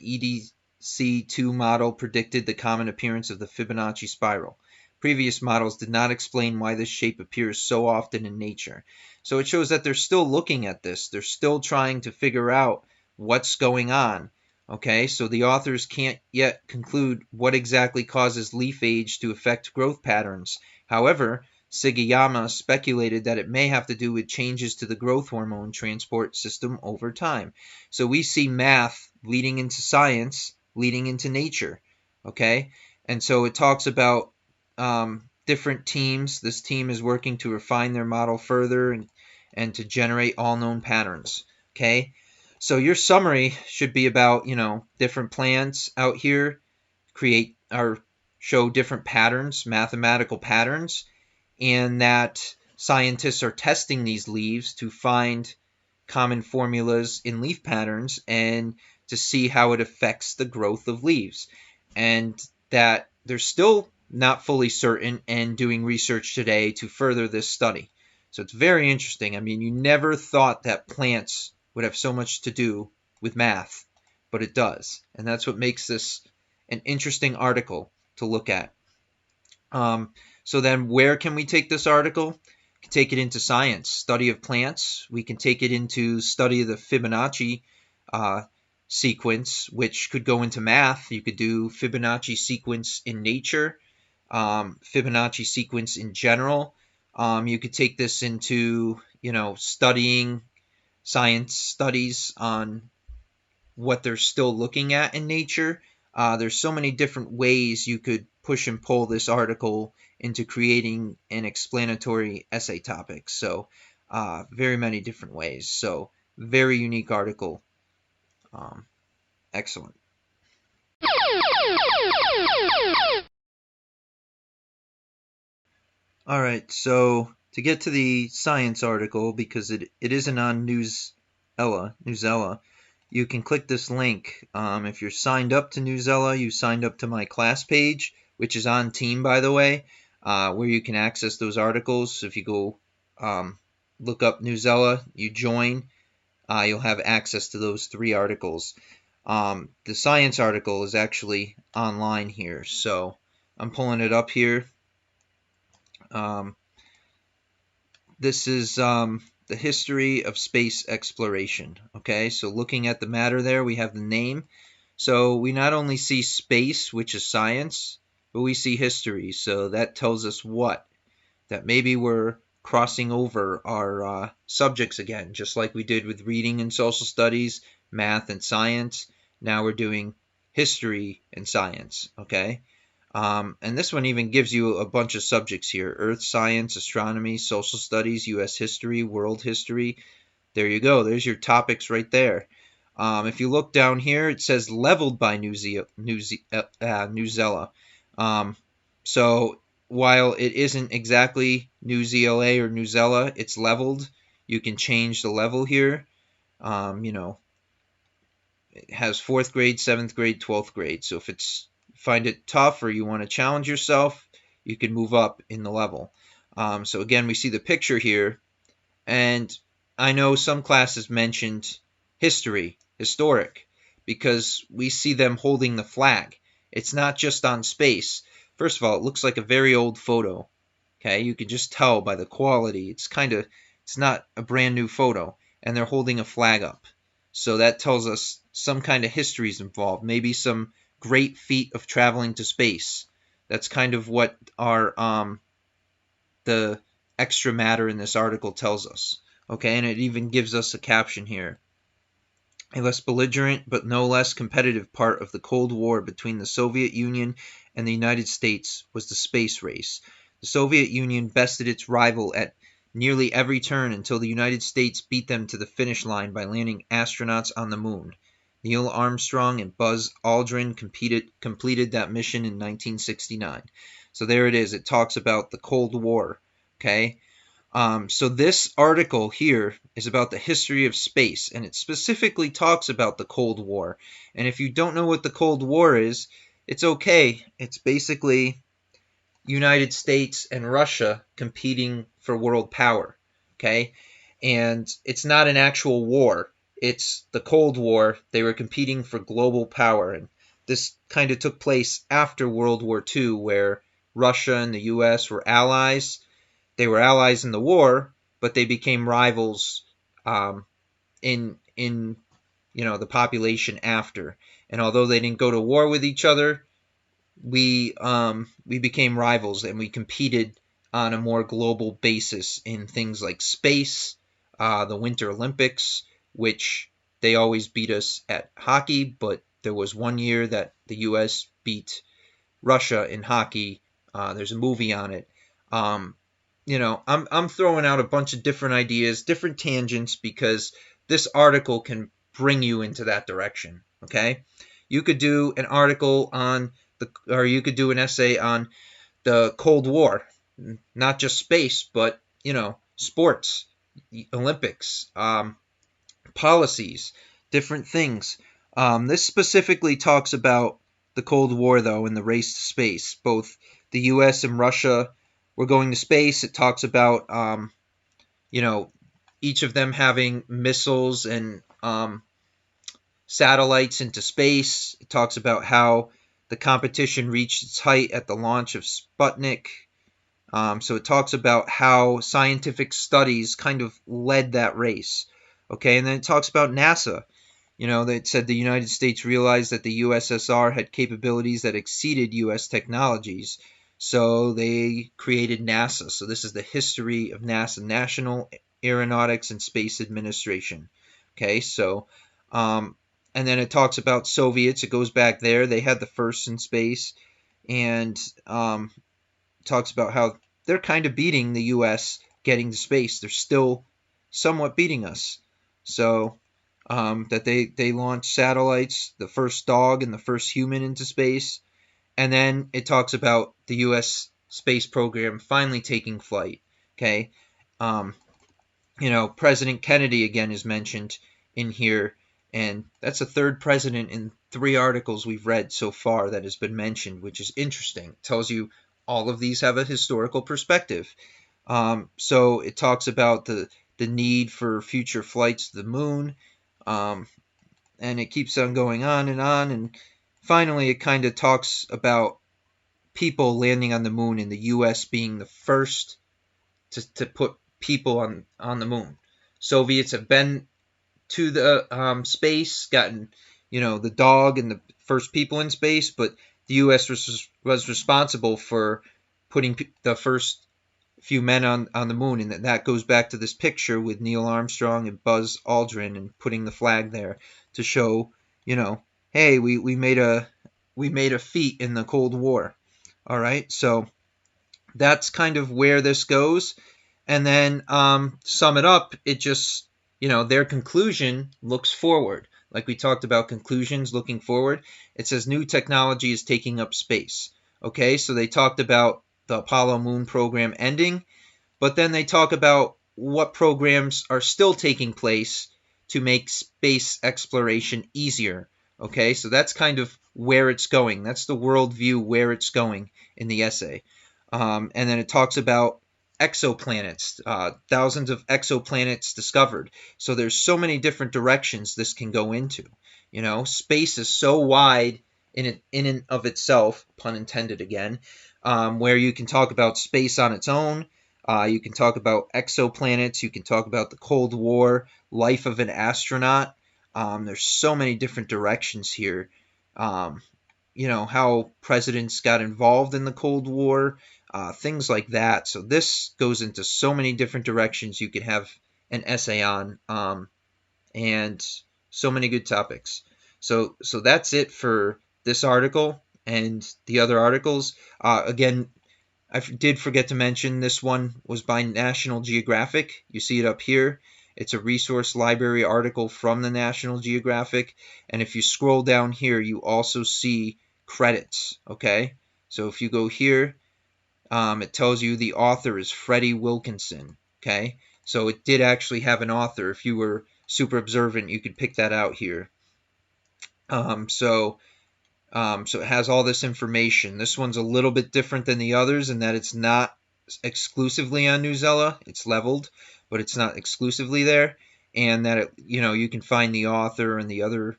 EDC2 model predicted the common appearance of the Fibonacci spiral. Previous models did not explain why this shape appears so often in nature. So it shows that they're still looking at this. They're still trying to figure out what's going on. Okay, so the authors can't yet conclude what exactly causes leaf age to affect growth patterns. However, Sugiyama speculated that it may have to do with changes to the growth hormone transport system over time. So we see math leading into science, leading into nature. Okay, and so it talks about different teams. This team is working to refine their model further and to generate all known patterns. Okay, so your summary should be about, different plants out here create or show different patterns, mathematical patterns, and that scientists are testing these leaves to find common formulas in leaf patterns and to see how it affects the growth of leaves. And that they're still not fully certain and doing research today to further this study. So it's very interesting. I mean, you never thought that plants would have so much to do with math, but it does. And that's what makes this an interesting article to look at. So then where can we take this article? We can take it into science, study of plants. We can take it into study of the Fibonacci sequence, which could go into math. You could do Fibonacci sequence in nature, Fibonacci sequence in general. You could take this into, studying science studies on what they're still looking at in nature. There's so many different ways you could push and pull this article into creating an explanatory essay topic. So very many different ways. So very unique article. Excellent. All right, so to get to the science article, because it isn't on Newsella, you can click this link. If you're signed up to Newsella, you signed up to my class page, which is on Team, by the way, where you can access those articles. So if you go look up Newsella, you join, you'll have access to those 3 articles. The science article is actually online here, so I'm pulling it up here. This is the history of space exploration. Okay, so looking at the matter there, we have the name. So we not only see space, which is science, but we see history. So that tells us what? That maybe we're crossing over our subjects again, just like we did with reading and social studies, math and science. Now we're doing history and science. Okay. And this one even gives you a bunch of subjects here: earth science, astronomy, social studies, U.S. history, world history. There you go. There's your topics right there. If you look down here, it says leveled by Newsella. So while it isn't exactly Newsella or Newsella, it's leveled. You can change the level here. You know, it has 4th grade, 7th grade, 12th grade. So if it's find it tough or you want to challenge yourself, you can move up in the level. So again, we see the picture here, and I know some classes mentioned historic, because we see them holding the flag. It's not just on space. First of all, it looks like a very old photo. Okay, you can just tell by the quality. It's not a brand new photo, and they're holding a flag up. So that tells us some kind of history is involved, maybe some great feat of traveling to space. That's kind of what the extra matter in this article tells us. Okay, and it even gives us a caption here. A less belligerent but no less competitive part of the Cold War between the Soviet Union and the United States was the space race. The Soviet Union bested its rival at nearly every turn until the United States beat them to the finish line by landing astronauts on the moon. Neil Armstrong and Buzz Aldrin completed that mission in 1969. So there it is. It talks about the Cold War. Okay. So this article here is about the history of space, and it specifically talks about the Cold War. And if you don't know what the Cold War is, it's okay. It's basically United States and Russia competing for world power. Okay. And it's not an actual war. It's the Cold War. They were competing for global power. And this kind of took place after World War II, where Russia and the US were allies. They were allies in the war, but they became rivals in the population after. And although they didn't go to war with each other, we became rivals, and we competed on a more global basis in things like space, the Winter Olympics, which they always beat us at hockey, but there was one year that the U.S. beat Russia in hockey. There's a movie on it. I'm throwing out a bunch of different ideas, different tangents, because this article can bring you into that direction. Okay, you could do an article or you could do an essay on the Cold War, not just space, but sports, Olympics, policies, different things. This specifically talks about the Cold War, though, and the race to space. Both the U.S. and Russia were going to space. It talks about each of them having missiles and satellites into space. It talks about how the competition reached its height at the launch of Sputnik. So it talks about how scientific studies kind of led that race. Okay, and then it talks about NASA. That said the United States realized that the USSR had capabilities that exceeded U.S. technologies. So they created NASA. So this is the history of NASA, National Aeronautics and Space Administration. Okay, so and then it talks about Soviets. It goes back there. They had the first in space, and talks about how they're kind of beating the U.S. getting to space. They're still somewhat beating us. So that they launched satellites, the first dog and the first human into space. And then it talks about the U.S. space program finally taking flight. Okay, President Kennedy again is mentioned in here, and that's the third president in 3 articles we've read so far that has been mentioned, which is interesting. It tells you all of these have a historical perspective. So it talks about the need for future flights to the moon, and it keeps on going on, and finally it kind of talks about people landing on the moon and the U.S. being the first to put people on the moon. Soviets have been to the space, gotten the dog and the first people in space, but the U.S. was responsible for putting the first few men on the moon, and that goes back to this picture with Neil Armstrong and Buzz Aldrin and putting the flag there to show, hey, we made a feat in the Cold War. All right, so that's kind of where this goes. And then sum it up, it just, their conclusion looks forward. Like we talked about conclusions looking forward. It says new technology is taking up space. Okay, so they talked about the Apollo moon program ending, but then they talk about what programs are still taking place to make space exploration easier. Okay, so that's kind of where it's going. That's the worldview where it's going in the essay. And then it talks about exoplanets, thousands of exoplanets discovered. So there's so many different directions this can go into. Space is so wide in and of itself, pun intended again, where you can talk about space on its own. You can talk about exoplanets. You can talk about the Cold War, life of an astronaut. There's so many different directions here. How presidents got involved in the Cold War, things like that. So this goes into so many different directions you could have an essay on, and so many good topics. So that's it for this article and the other articles. Again, I did forget to mention this one was by National Geographic. You see it up here. It's a resource library article from the National Geographic. And if you scroll down here, you also see credits. Okay, so if you go here, it tells you the author is Freddie Wilkinson. Okay, so it did actually have an author. If you were super observant, you could pick that out here. So it has all this information. This one's a little bit different than the others in that it's not exclusively on Newsela. It's leveled, but it's not exclusively there. And that you can find the author and the other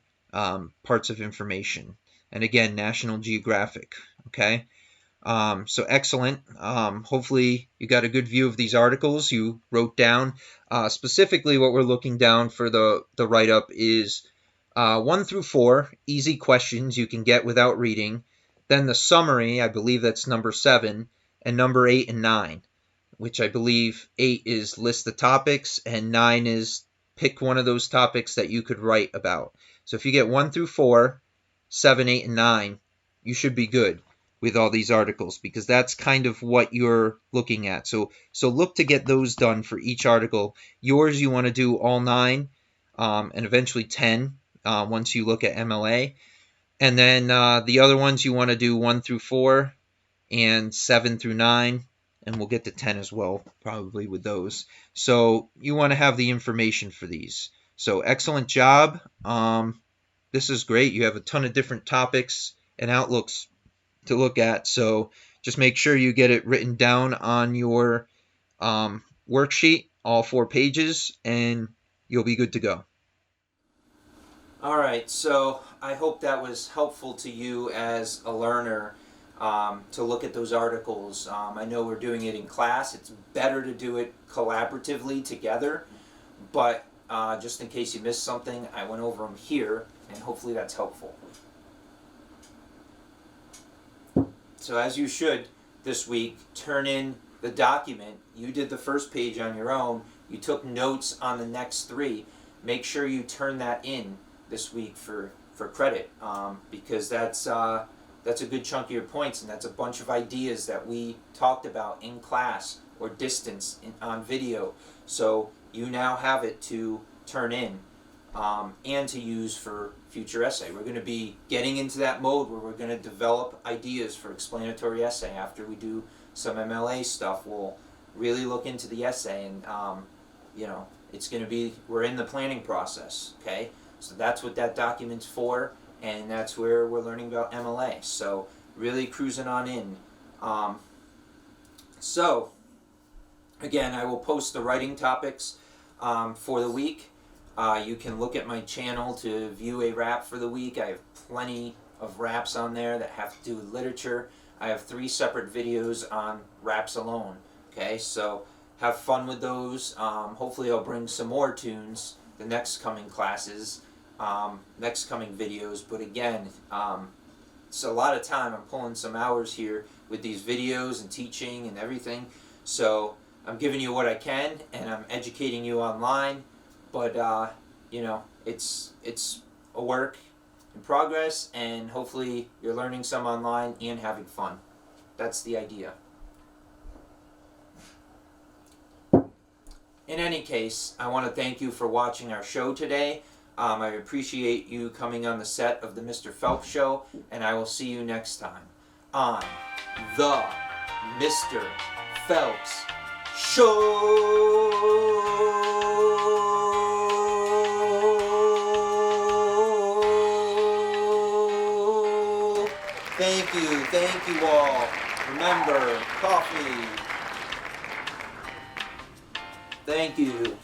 parts of information. And again, National Geographic. Okay. So excellent. Hopefully you got a good view of these articles you wrote down. Specifically, what we're looking down for the write-up is 1 through 4, easy questions you can get without reading. Then the summary, I believe that's number 7, and number 8 and 9, which I believe 8 is list the topics, and 9 is pick one of those topics that you could write about. So if you get 1 through 4, 7, 8, and 9, you should be good with all these articles, because that's kind of what you're looking at. So look to get those done for each article. Yours, you want to do all 9, and eventually 10 once you look at MLA. And then the other ones you want to do 1 through 4 and 7 through 9, and we'll get to 10 as well, probably with those. So you want to have the information for these. So excellent job. This is great. You have a ton of different topics and outlooks to look at. So just make sure you get it written down on your worksheet, all 4 pages, and you'll be good to go. All right, so I hope that was helpful to you as a learner to look at those articles. I know we're doing it in class. It's better to do it collaboratively together, but just in case you missed something, I went over them here, and hopefully that's helpful. So as you should this week, turn in the document. You did the first page on your own. You took notes on the next 3. Make sure you turn that in this week for credit, because that's a good chunk of your points, and that's a bunch of ideas that we talked about in class or distance on video. So you now have it to turn in and to use for future essay. We're going to be getting into that mode where we're going to develop ideas for explanatory essay after we do some MLA stuff, we'll really look into the essay, and you know, it's going to be, we're in the planning process, okay? So that's what that document's for, and that's where we're learning about MLA. So really cruising on in. So again, I will post the writing topics for the week. You can look at my channel to view a rap for the week. I have plenty of raps on there that have to do with literature. I have 3 separate videos on raps alone. Okay, so have fun with those. Hopefully I'll bring some more tunes the next coming classes, next coming videos. But again, it's a lot of time. I'm pulling some hours here with these videos and teaching and everything. So I'm giving you what I can, and I'm educating you online. But you know, it's a work in progress, and hopefully you're learning some online and having fun. That's the idea. In any case, I want to thank you for watching our show today. I appreciate you coming on the set of the Mr. Phelps Show, and I will see you next time on the Mr. Phelps Show. Thank you all. Remember, coffee. Thank you.